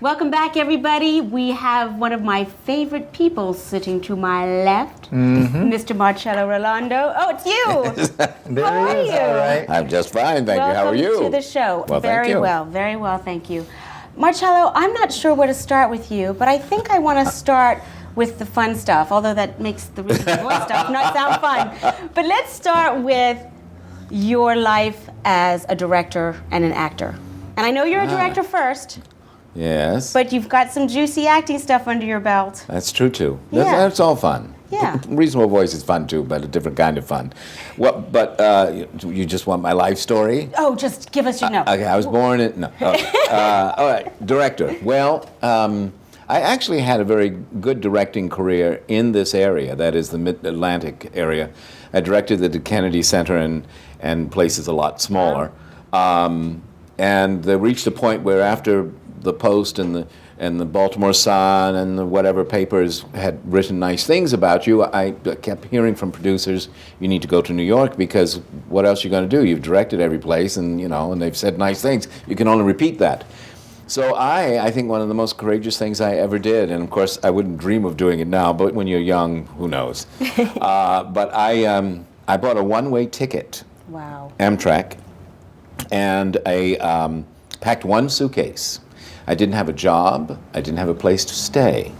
Welcome back, everybody. We have one of my favorite people sitting to my left, Mr. Marcello Rollando. Oh, it's you. How are you? All right. I'm just fine, thank you. How are you? Welcome to the show. Well, thank you. Very well, thank you. Marcello, I'm not sure where to start with you, but I think I want to start with the fun stuff, although that makes the really boy stuff not sound fun. But let's start with your life as a director and an actor. And I know you're a director first. Yes. But you've got some juicy acting stuff under your belt. That's true, too. Yeah. That's all fun. Yeah. Reasonable Voice is fun, too, but a different kind of fun. Well, but you just want my life story? Oh, just give us your no. Okay, I was born in... No. All right, director. Well, I actually had a very good directing career in this area, that is the Mid-Atlantic area. I directed at the Kennedy Center and places a lot smaller. And they reached a point where after the Post and the Baltimore Sun and the whatever papers had written nice things about you, I kept hearing from producers, you need to go to New York because what else are you going to do? You've directed every place and, and they've said nice things. You can only repeat that. So I think one of the most courageous things I ever did, and of course I wouldn't dream of doing it now, but when you're young, who knows? But I bought a one-way ticket, Wow. Amtrak, and I packed one suitcase. I didn't have a job. I didn't have a place to stay.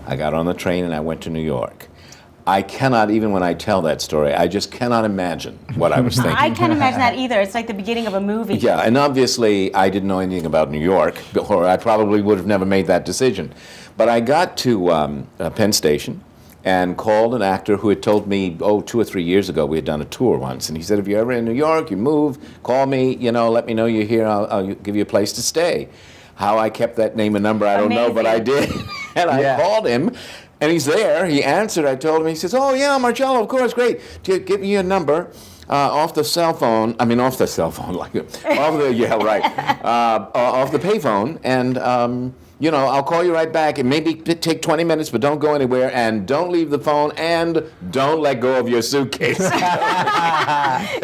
I got on the train and I went to New York. I cannot, even when I tell that story, I just cannot imagine what I was thinking. I can't imagine that either. It's like the beginning of a movie. Yeah, and obviously I didn't know anything about New York, or I probably would have never made that decision. But I got to Penn Station and called an actor who had told me, 2 or 3 years ago, we had done a tour once, and he said, if you're ever in New York, you move, call me, let me know you're here, I'll give you a place to stay. How I kept that name and number, I don't know, but I did. And I called him, and he's there. He answered. I told him. He says, oh, yeah, Marcello, of course, great. Give me your number off the cell phone. I mean, off the cell phone. Off the payphone. And, I'll call you right back. It may take 20 minutes, but don't go anywhere. And don't leave the phone. And don't let go of your suitcase. Good advice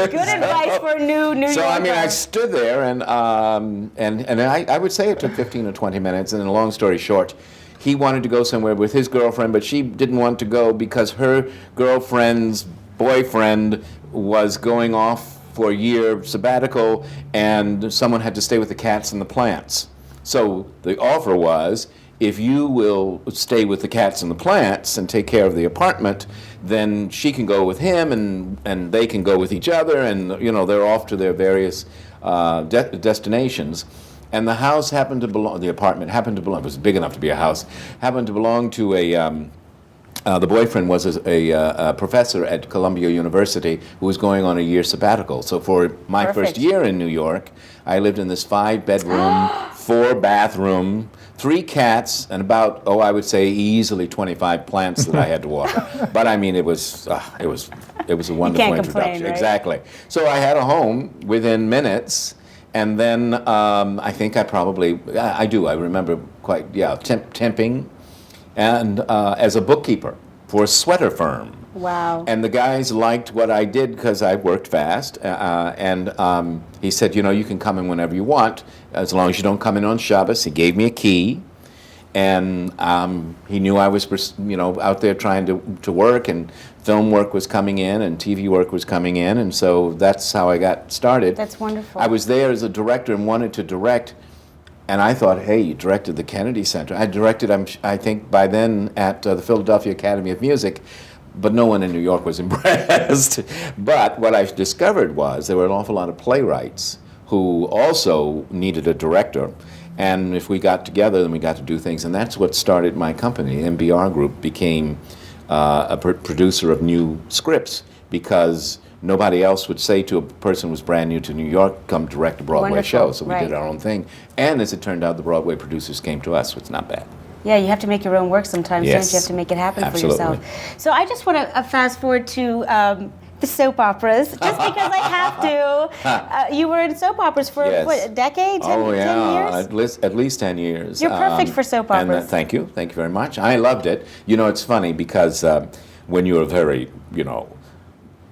for New York. So, I stood there, and I would say it took 15 or 20 minutes. And then, a long story short, he wanted to go somewhere with his girlfriend, but she didn't want to go because her girlfriend's boyfriend was going off for a year sabbatical, and someone had to stay with the cats and the plants. So the offer was, if you will stay with the cats and the plants and take care of the apartment, then she can go with him and they can go with each other, and they're off to their various destinations. And the house happened to belong, the apartment happened to belong, it was big enough to be a house, happened to belong to the boyfriend was a professor at Columbia University who was going on a year sabbatical. So for my first year in New York, I lived in this 5-bedroom, 4-bathroom, 3 cats, and about, I would say easily 25 plants that I had to water. But it was a wonderful introduction. Right? Exactly. So I had a home within minutes. And then I think I remember quite, temping and as a bookkeeper for a sweater firm. Wow. And the guys liked what I did because I worked fast. And he said, you can come in whenever you want, as long as you don't come in on Shabbos. He gave me a key. And he knew I was, out there trying to work, and film work was coming in, and TV work was coming in, and so that's how I got started. That's wonderful. I was there as a director and wanted to direct, and I thought, hey, you directed the Kennedy Center. I directed, I think, by then at the Philadelphia Academy of Music, but no one in New York was impressed. But what I discovered was there were an awful lot of playwrights who also needed a director. And if we got together, then we got to do things. And that's what started my company. MBR Group became a producer of new scripts because nobody else would say to a person who was brand new to New York, come direct a Broadway show. So we did our own thing. And as it turned out, the Broadway producers came to us, so it's not bad. Yeah, you have to make your own work sometimes, don't you? You have to make it happen for yourself. So I just want to fast forward to the soap operas, just because I have to. You were in soap operas for what, a decade? 10 years? At least 10 years. You're perfect for soap operas. And thank you very much. I loved it. It's funny because when you're a very,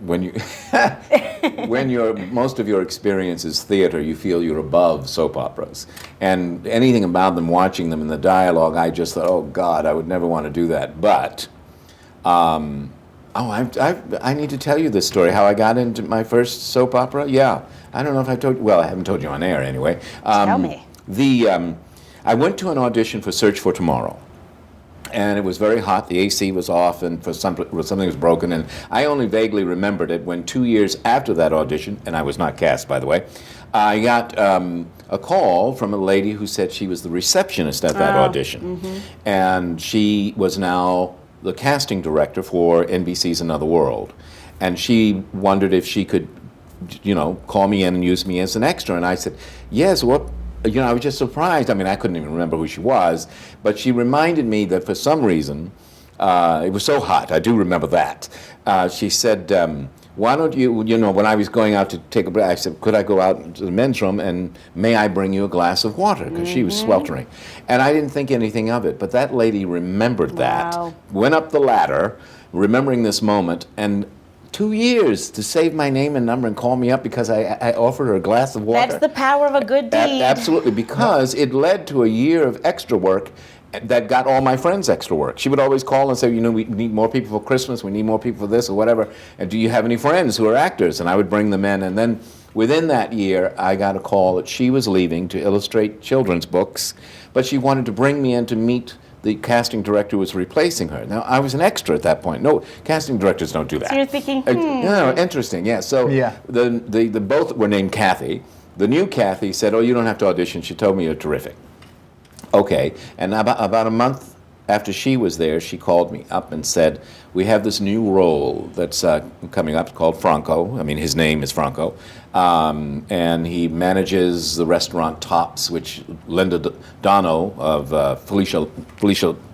when you when most of your experience is theater, you feel you're above soap operas, and anything about them, watching them in the dialogue, I just thought, oh God, I would never want to do that. But I need to tell you this story, how I got into my first soap opera. Yeah, I don't know if I told you. Well, I haven't told you on air anyway. Tell me. I went to an audition for Search for Tomorrow. And it was very hot. The AC was off, and something was broken. And I only vaguely remembered it when 2 years after that audition, and I was not cast, by the way, I got a call from a lady who said she was the receptionist at that audition, and she was now the casting director for NBC's Another World, and she wondered if she could, call me in and use me as an extra. And I said, yes. What? I was just surprised. I mean, I couldn't even remember who she was, but she reminded me that for some reason, it was so hot, I do remember that. She said, why don't you, when I was going out to take a break, I said, could I go out to the men's room and may I bring you a glass of water? Because she was sweltering. And I didn't think anything of it, but that lady remembered that, went up the ladder, remembering this moment, and 2 years to save my name and number and call me up because I offered her a glass of water. That's the power of a good deed. Absolutely, because it led to a year of extra work that got all my friends extra work. She would always call and say, we need more people for Christmas, we need more people for this or whatever, and do you have any friends who are actors? And I would bring them in, and then within that year, I got a call that she was leaving to illustrate children's books, but she wanted to bring me in to meet the casting director who was replacing her. Now, I was an extra at that point. No, casting directors don't do that. So you're thinking, interesting, yeah. So the both were named Kathy. The new Kathy said, oh, you don't have to audition. She told me you're terrific. Okay, and about a month after she was there, she called me up and said, we have this new role that's coming up called Franco. I mean, his name is Franco. And he manages the restaurant Tops, which Linda Dono of Felicia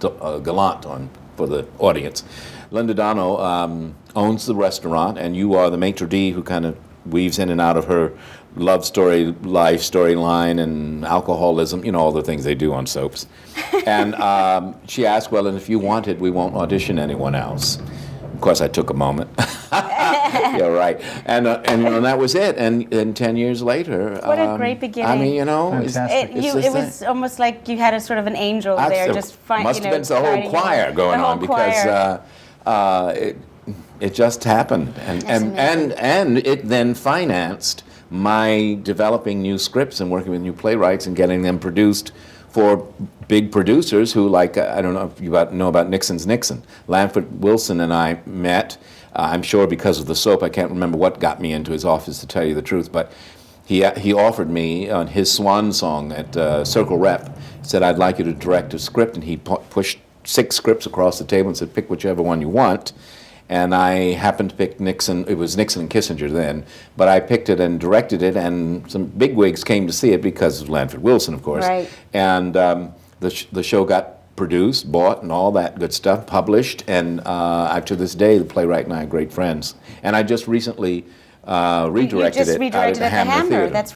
Gallant for the audience. Linda Dono owns the restaurant, and you are the maitre d' who kind of weaves in and out of her love story, life storyline, and alcoholism, all the things they do on soaps. And she asked, well, and if you want it, we won't audition anyone else. Of course, I took a moment. Yeah, right. And that was it. And 10 years later... What a great beginning. I mean, it was almost like you had a sort of an angel there. Must have been the whole choir going on because it just happened. And it then financed my developing new scripts and working with new playwrights and getting them produced for big producers who, like, I don't know if you know about Nixon's Nixon. Lanford Wilson and I met, I'm sure because of the soap. I can't remember what got me into his office, to tell you the truth, but he offered me on his swan song at Circle Rep, said, I'd like you to direct a script, and he pushed 6 scripts across the table and said, pick whichever one you want. And I happened to pick Nixon. It was Nixon and Kissinger then, but I picked it and directed it, and some bigwigs came to see it because of Lanford Wilson, of course. Right. And the show got produced, bought, and all that good stuff, published, and to this day, the playwright and I are great friends. And I just recently redirected it out at the Hammer Theater. That's